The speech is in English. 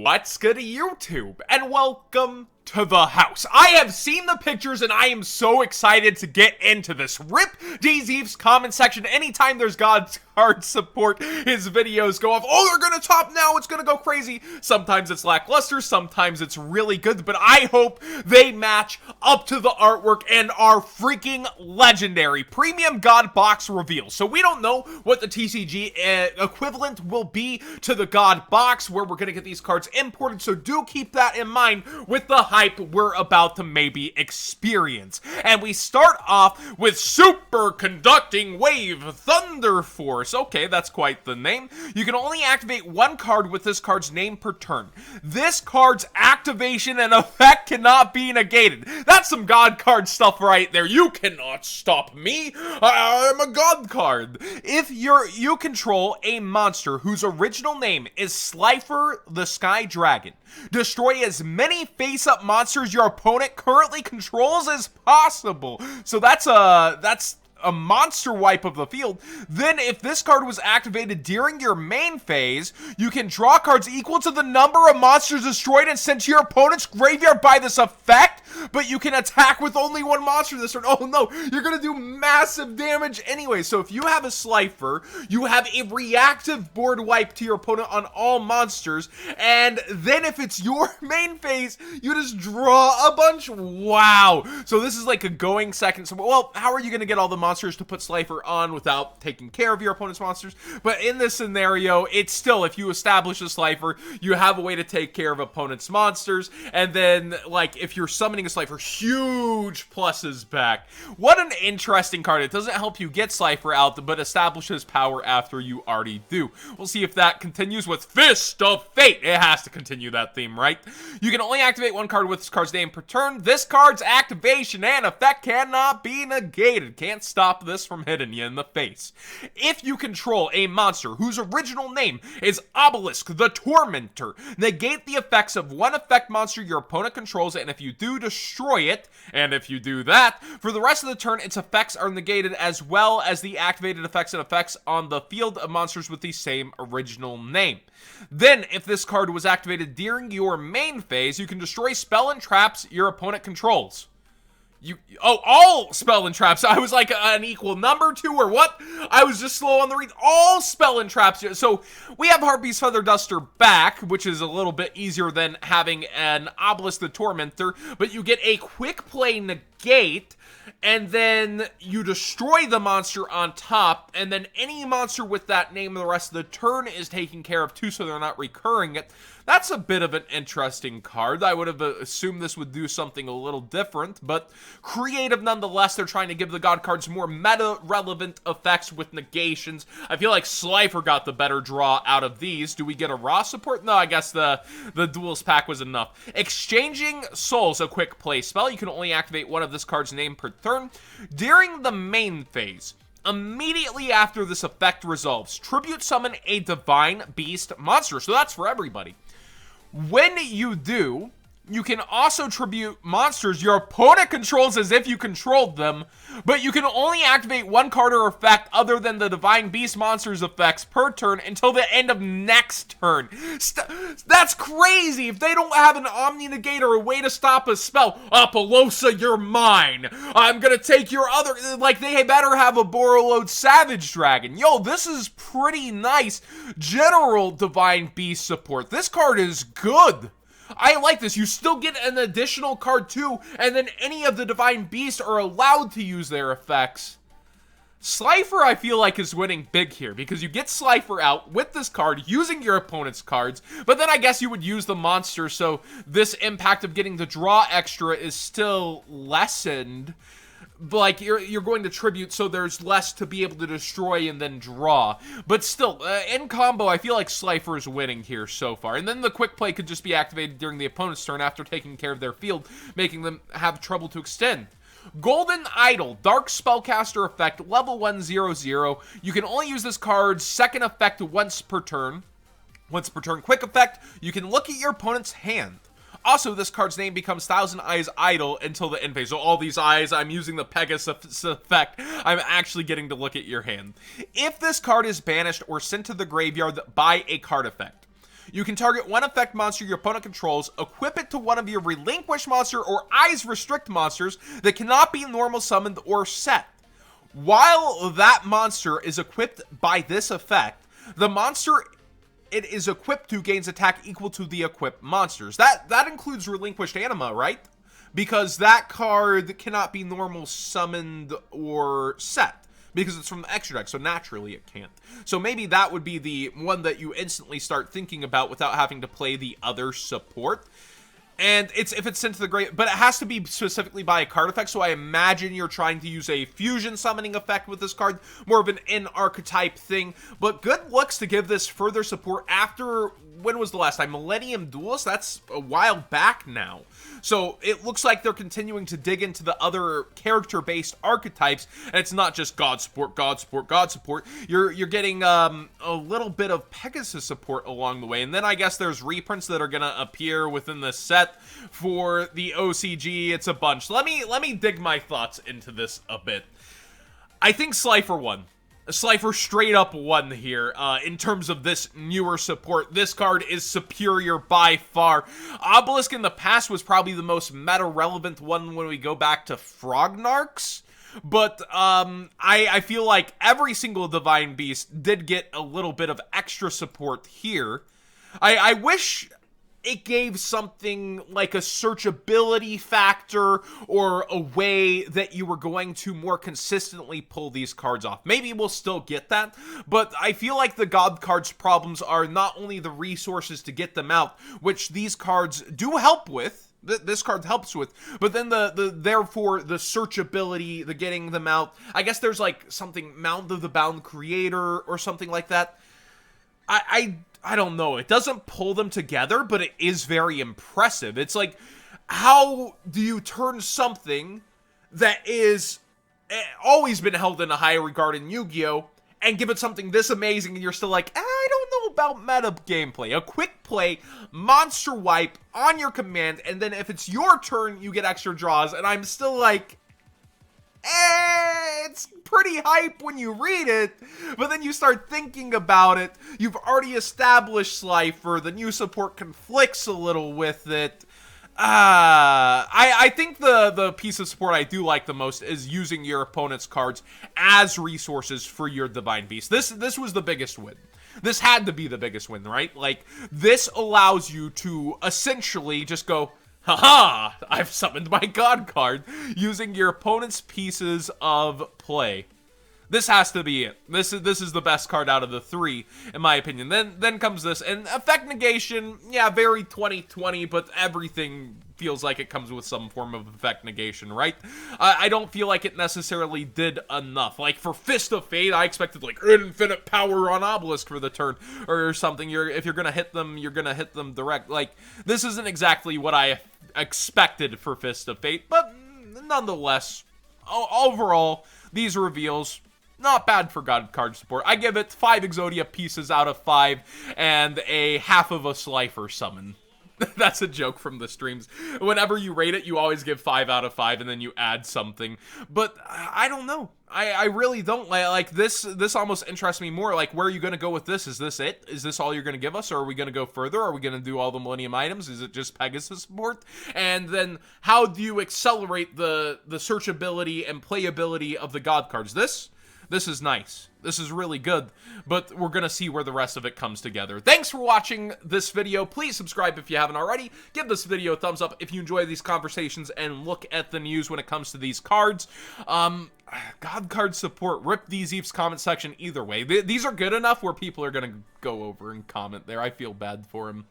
What's good YouTube, and welcome to the house. I have seen the pictures and I am so excited to get into this. Rip DZ's comment section. Anytime there's God's card support, his videos go off. Oh, they're gonna top now, it's gonna go crazy. Sometimes it's lackluster, sometimes it's really good, but I hope they match up to the artwork and are freaking legendary. Premium God box reveal. So we don't know what the TCG equivalent will be to the God box, where we're gonna get these cards imported, so do keep that in mind with the hype we're about to maybe experience. And we start off with Superconducting Wave Thunder Force. Okay, that's quite the name. You can only activate one card with this card's name per turn. This card's activation and effect cannot be negated. That's some God card stuff right there. You cannot stop me. I'm a God card. If you control a monster whose original name is Slifer the Sky Dragon, destroy as many face-up monsters your opponent currently controls as possible. So that's a monster wipe of the field. Then if this card was activated during your main phase, you can draw cards equal to the number of monsters destroyed and sent to your opponent's graveyard by this effect, but you can attack with only one monster this turn. Oh no, you're gonna do massive damage anyway. So if you have a Slifer, you have a reactive board wipe to your opponent on all monsters, and then if it's your main phase, you just draw a bunch. Wow. So this is like a going second. So, well, how are you gonna get all the monsters to put Slifer on without taking care of your opponent's monsters? But in this scenario, it's still, if you establish a Slifer, you have a way to take care of opponent's monsters, and then, like, if you're summoning a Slifer, huge pluses back. What an interesting card. It doesn't help you get Slifer out, but establishes power after you already do. We'll see if that continues with Fist of Fate. It has to continue that theme, right? You can only activate one card with this card's name per turn. This card's activation and effect cannot be negated. Can't stop this from hitting you in the face. If you control a monster whose original name is Obelisk the Tormentor, negate the effects of one effect monster your opponent controls, and if you do, destroy it. And if you do that, for the rest of the turn, its effects are negated, as well as the activated effects and effects on the field of monsters with the same original name. Then, if this card was activated during your main phase, you can destroy spell and traps your opponent controls. All spell and traps. I was like an equal number to, or what? I was just slow on the read. All spell and traps. So we have Harpy's Feather Duster back, which is a little bit easier than having an Obelisk the Tormentor, but you get a quick play negate, and then you destroy the monster on top, and then any monster with that name the rest of the turn is taken care of too, so they're not recurring it. That's a bit of an interesting card. I would have assumed this would do something a little different, but creative nonetheless. They're trying to give the God cards more meta-relevant effects with negations. I feel like Slifer got the better draw out of these. Do we get a raw support? No, I guess the duels pack was enough. Exchanging Souls, a quick play spell. You can only activate one of this card's name per turn. During the main phase, immediately after this effect resolves, tribute summon a Divine Beast monster. So that's for everybody. When you do, you can also tribute monsters your opponent controls as if you controlled them, but you can only activate one card or effect other than the Divine Beast monster's effects per turn until the end of next turn. That's crazy! If they don't have an Omni Negate or a way to stop a spell, Apollosa, you're mine! I'm gonna take your other... Like, they better have a Borreload Savage Dragon. Yo, this is pretty nice general Divine Beast support. This card is good. I like this. You still get an additional card too, and then any of the Divine Beasts are allowed to use their effects. Slifer, I feel like, is winning big here, because you get Slifer out with this card using your opponent's cards, but then I guess you would use the monster, so this impact of getting the draw extra is still lessened. Like, you're going to tribute, so there's less to be able to destroy and then draw. But still, in combo, I feel like Slifer is winning here so far. And then the quick play could just be activated during the opponent's turn after taking care of their field, making them have trouble to extend. Golden Idol, Dark Spellcaster effect, level 1/0/0. You can only use this card's second effect once per turn. Once per turn quick effect, you can look at your opponent's hand. Also, this card's name becomes Thousand Eyes Idol until the end phase. So all these eyes, I'm using the PEGASUS effect. I'm actually getting to look at your hand. If this card is banished or sent to the graveyard by a card effect, You can target one effect monster your opponent controls, equip it to one of your relinquish monster or eyes restrict monsters that cannot be normal summoned or set. While that monster is equipped by this effect, the monster it is equipped to gains attack equal to the equipped monsters. That includes relinquished anima, right? Because that card cannot be normal summoned or set, because it's from the extra deck, so naturally it can't. So maybe that would be the one that you instantly start thinking about without having to play the other support. And if it's sent to the grave, but it has to be specifically by a card effect, so I imagine you're trying to use a fusion summoning effect with this card, more of an in-archetype thing. But good looks to give this further support after, when was the last time? Millennium Duels? That's a while back now. So it looks like they're continuing to dig into the other character-based archetypes, and it's not just God support, God support, God support. You're getting a little bit of Pegasus support along the way, and then I guess there's reprints that are gonna appear within the set for the OCG. It's a bunch. Let me dig my thoughts into this a bit. I think Slifer won. Slifer straight up won here in terms of this newer support. This card is superior by far. Obelisk in the past was probably the most meta-relevant one when we go back to Frognarks. But I feel like every single Divine Beast did get a little bit of extra support here. I wish it gave something like a searchability factor or a way that you were going to more consistently pull these cards off. Maybe we'll still get that, but I feel like the God cards problems are not only the resources to get them out, which these cards do help with, this card helps with, but then therefore the searchability, the getting them out. I guess there's like something Mound of the Bound Creator or something like that. I don't know. It doesn't pull them together, but it is very impressive. It's like, how do you turn something that is always been held in a high regard in Yu-Gi-Oh! And give it something this amazing and you're still like, I don't know about meta gameplay. A quick play, monster wipe on your command, and then if it's your turn, you get extra draws, and I'm still like, it's pretty hype when you read it, but then you start thinking about it. You've already established Slifer. The new support conflicts a little with it. I think the piece of support I do like the most is using your opponent's cards as resources for your Divine Beast. This was the biggest win. This had to be the biggest win, right? Like, this allows you to essentially just go, haha, I've summoned my God card using your opponent's pieces of play. This has to be it. This is the best card out of the three, in my opinion. Then comes this, and effect negation, yeah, very 2020, but everything feels like it comes with some form of effect negation, right? I don't feel like it necessarily did enough. Like, for Fist of Fate, I expected, like, infinite power on Obelisk for the turn, or something. If you're gonna hit them, you're gonna hit them direct. Like, this isn't exactly what I expected for Fist of Fate, but nonetheless, overall, these reveals, not bad for God card support. I give it 5 Exodia pieces out of 5 and a half of a Slifer summon. That's a joke from the streams. Whenever you rate it, you always give 5 out of 5 and then you add something. But I don't know. I really don't like this. This almost interests me more. Like, where are you going to go with this? Is this it? Is this all you're going to give us? Or are we going to go further? Are we going to do all the Millennium items? Is it just Pegasus support? And then how do you accelerate the searchability and playability of the God cards? This is nice. This is really good, but we're gonna see where the rest of it comes together. Thanks for watching this video. Please subscribe if you haven't already. Give this video a thumbs up if you enjoy these conversations and look at the news when it comes to these cards. God card support, rip these Eve's comment section either way. These are good enough where people are gonna go over and comment there. I feel bad for him.